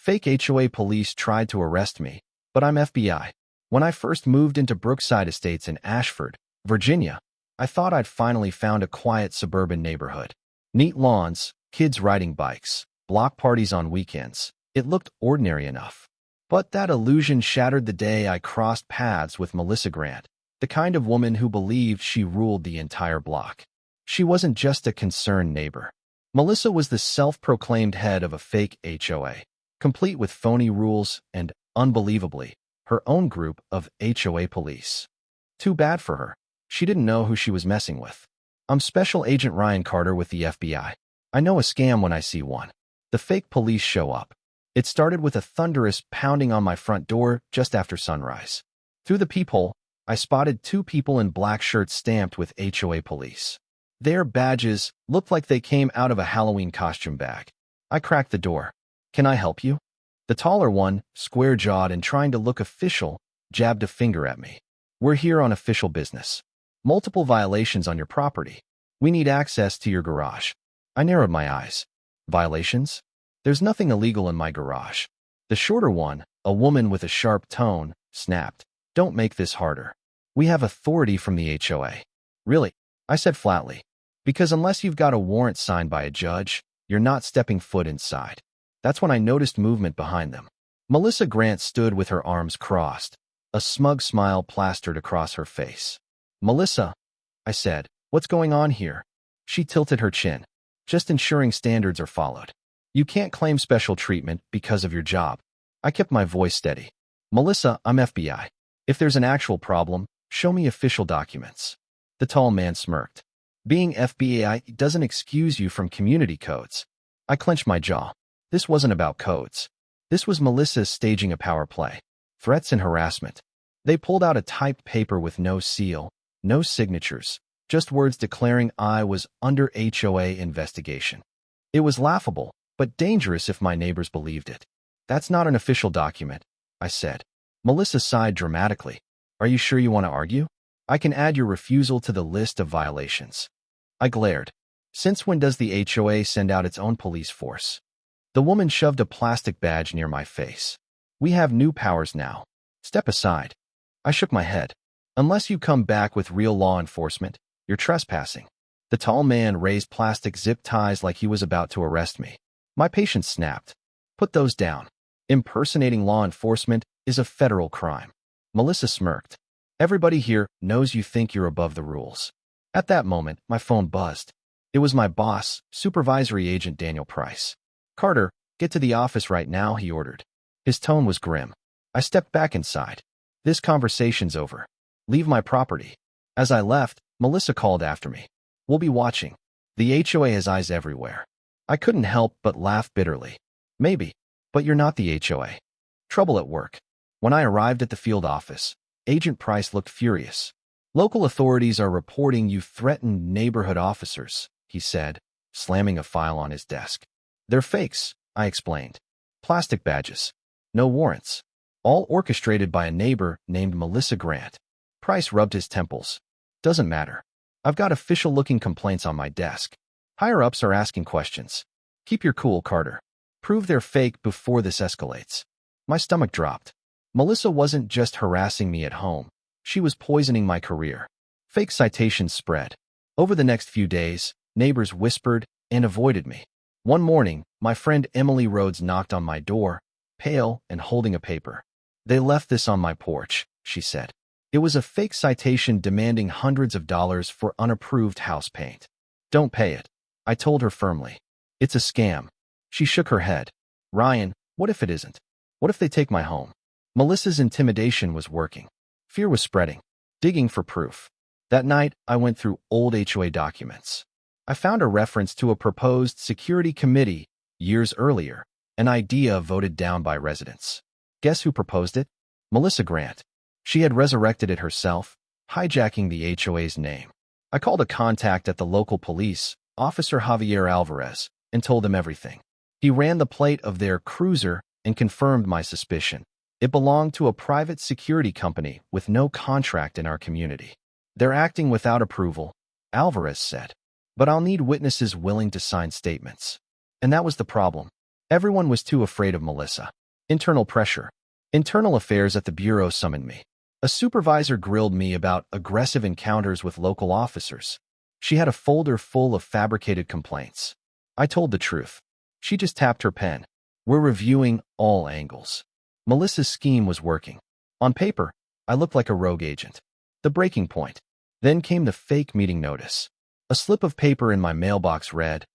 Fake HOA police tried to arrest me, but I'm FBI. When I first moved into Brookside Estates in Ashford, Virginia, I thought I'd finally found a quiet suburban neighborhood. Neat lawns, kids riding bikes, block parties on weekends. It looked ordinary enough. But that illusion shattered the day I crossed paths with Melissa Grant, the kind of woman who believed she ruled the entire block. She wasn't just a concerned neighbor. Melissa was the self-proclaimed head of a fake HOA, complete with phony rules and, unbelievably, her own group of HOA police. Too bad for her. She didn't know who she was messing with. I'm Special Agent Ryan Carter with the FBI. I know a scam when I see one. The fake police show up. It started with a thunderous pounding on my front door just after sunrise. Through the peephole, I spotted two people in black shirts stamped with HOA police. Their badges looked like they came out of a Halloween costume bag. I cracked the door. "Can I help you?" The taller one, square-jawed and trying to look official, jabbed a finger at me. "We're here on official business. Multiple violations on your property. We need access to your garage." I narrowed my eyes. Violations? There's nothing illegal in my garage. The shorter one, a woman with a sharp tone, snapped. "Don't make this harder. We have authority from the HOA." "Really?" I said flatly. "Because unless you've got a warrant signed by a judge, you're not stepping foot inside." That's when I noticed movement behind them. Melissa Grant stood with her arms crossed, a smug smile plastered across her face. "Melissa," I said, "what's going on here?" She tilted her chin. "Just ensuring standards are followed. You can't claim special treatment because of your job." I kept my voice steady. "Melissa, I'm FBI. If there's an actual problem, show me official documents." The tall man smirked. "Being FBI doesn't excuse you from community codes." I clenched my jaw. This wasn't about codes. This was Melissa staging a power play. Threats and harassment. They pulled out a typed paper with no seal, no signatures, just words declaring I was under HOA investigation. It was laughable, but dangerous if my neighbors believed it. "That's not an official document," I said. Melissa sighed dramatically. "Are you sure you want to argue? I can add your refusal to the list of violations." I glared. "Since when does the HOA send out its own police force?" The woman shoved a plastic badge near my face. "We have new powers now. Step aside." I shook my head. "Unless you come back with real law enforcement, you're trespassing." The tall man raised plastic zip ties like he was about to arrest me. My patience snapped. "Put those down. Impersonating law enforcement is a federal crime." Melissa smirked. "Everybody here knows you think you're above the rules." At that moment, my phone buzzed. It was my boss, Supervisory Agent Daniel Price. "Carter, get to the office right now," he ordered. His tone was grim. I stepped back inside. "This conversation's over. Leave my property." As I left, Melissa called after me. "We'll be watching. The HOA has eyes everywhere." I couldn't help but laugh bitterly. "Maybe, but you're not the HOA." Trouble at work. When I arrived at the field office, Agent Price looked furious. "Local authorities are reporting you threatened neighborhood officers," he said, slamming a file on his desk. "They're fakes," I explained. "Plastic badges. No warrants. All orchestrated by a neighbor named Melissa Grant." Price rubbed his temples. "Doesn't matter. I've got official-looking complaints on my desk. Higher-ups are asking questions. Keep your cool, Carter. Prove they're fake before this escalates." My stomach dropped. Melissa wasn't just harassing me at home. She was poisoning my career. Fake citations spread. Over the next few days, neighbors whispered and avoided me. One morning, my friend Emily Rhodes knocked on my door, pale and holding a paper. "They left this on my porch," she said. It was a fake citation demanding hundreds of dollars for unapproved house paint. "Don't pay it," I told her firmly. "It's a scam." She shook her head. "Ryan, what if it isn't? What if they take my home?" Melissa's intimidation was working. Fear was spreading, digging for proof. That night, I went through old HOA documents. I found a reference to a proposed security committee years earlier, an idea voted down by residents. Guess who proposed it? Melissa Grant. She had resurrected it herself, hijacking the HOA's name. I called a contact at the local police, Officer Javier Alvarez, and told him everything. He ran the plate of their cruiser and confirmed my suspicion. It belonged to a private security company with no contract in our community. "They're acting without approval," Alvarez said. "But I'll need witnesses willing to sign statements." And that was the problem. Everyone was too afraid of Melissa. Internal pressure. Internal affairs at the bureau summoned me. A supervisor grilled me about aggressive encounters with local officers. She had a folder full of fabricated complaints. I told the truth. She just tapped her pen. We're reviewing all angles. Melissa's scheme was working. On paper, I looked like a rogue agent. The breaking point. Then came the fake meeting notice. A slip of paper in my mailbox read,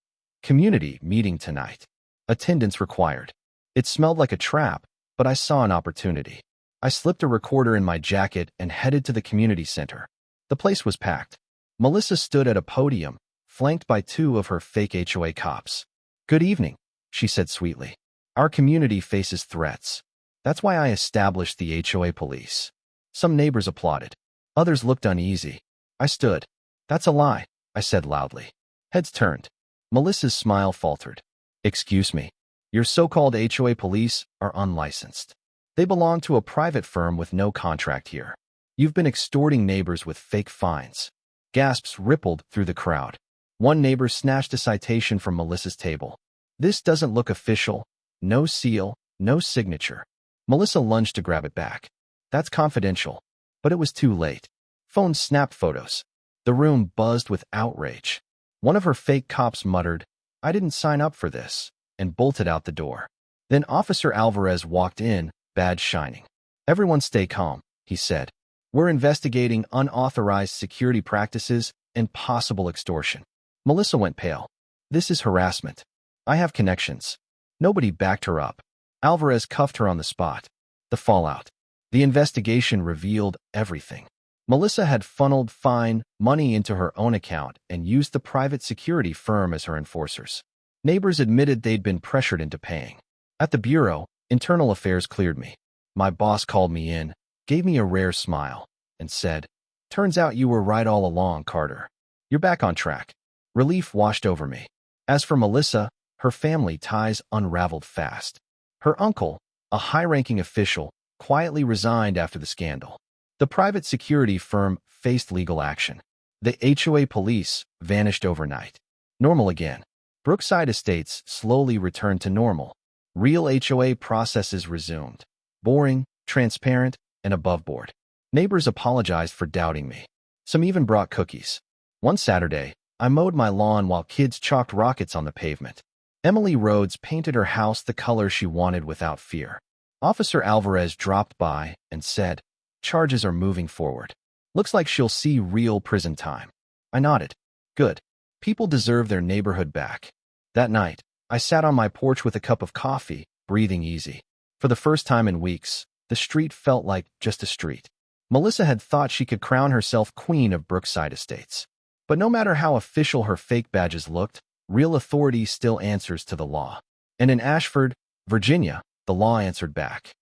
"Community meeting tonight. Attendance required." It smelled like a trap, but I saw an opportunity. I slipped a recorder in my jacket and headed to the community center. The place was packed. Melissa stood at a podium, flanked by two of her fake HOA cops. "Good evening," she said sweetly. "Our community faces threats. That's why I established the HOA police." Some neighbors applauded. Others looked uneasy. I stood. "That's a lie," I said loudly. Heads turned. Melissa's smile faltered. "Excuse me. Your so-called HOA police are unlicensed. They belong to a private firm with no contract here. You've been extorting neighbors with fake fines." Gasps rippled through the crowd. One neighbor snatched a citation from Melissa's table. "This doesn't look official. No seal, no signature." Melissa lunged to grab it back. "That's confidential." But it was too late. Phones snapped photos. The room buzzed with outrage. One of her fake cops muttered, "I didn't sign up for this," and bolted out the door. Then Officer Alvarez walked in, badge shining. "Everyone stay calm," he said. "We're investigating unauthorized security practices and possible extortion." Melissa went pale. "This is harassment. I have connections." Nobody backed her up. Alvarez cuffed her on the spot. The fallout. The investigation revealed everything. Melissa had funneled fine money into her own account and used the private security firm as her enforcers. Neighbors admitted they'd been pressured into paying. At the bureau, internal affairs cleared me. My boss called me in, gave me a rare smile, and said, "Turns out you were right all along, Carter. You're back on track." Relief washed over me. As for Melissa, her family ties unraveled fast. Her uncle, a high-ranking official, quietly resigned after the scandal. The private security firm faced legal action. The HOA police vanished overnight. Normal again. Brookside Estates slowly returned to normal. Real HOA processes resumed. Boring, transparent, and above board. Neighbors apologized for doubting me. Some even brought cookies. One Saturday, I mowed my lawn while kids chalked rockets on the pavement. Emily Rhodes painted her house the color she wanted without fear. Officer Alvarez dropped by and said, "Charges are moving forward. Looks like she'll see real prison time." I nodded. Good. People deserve their neighborhood back. That night, I sat on my porch with a cup of coffee, breathing easy. For the first time in weeks, the street felt like just a street. Melissa had thought she could crown herself queen of Brookside Estates. But no matter how official her fake badges looked, real authority still answers to the law. And in Ashford, Virginia, the law answered back.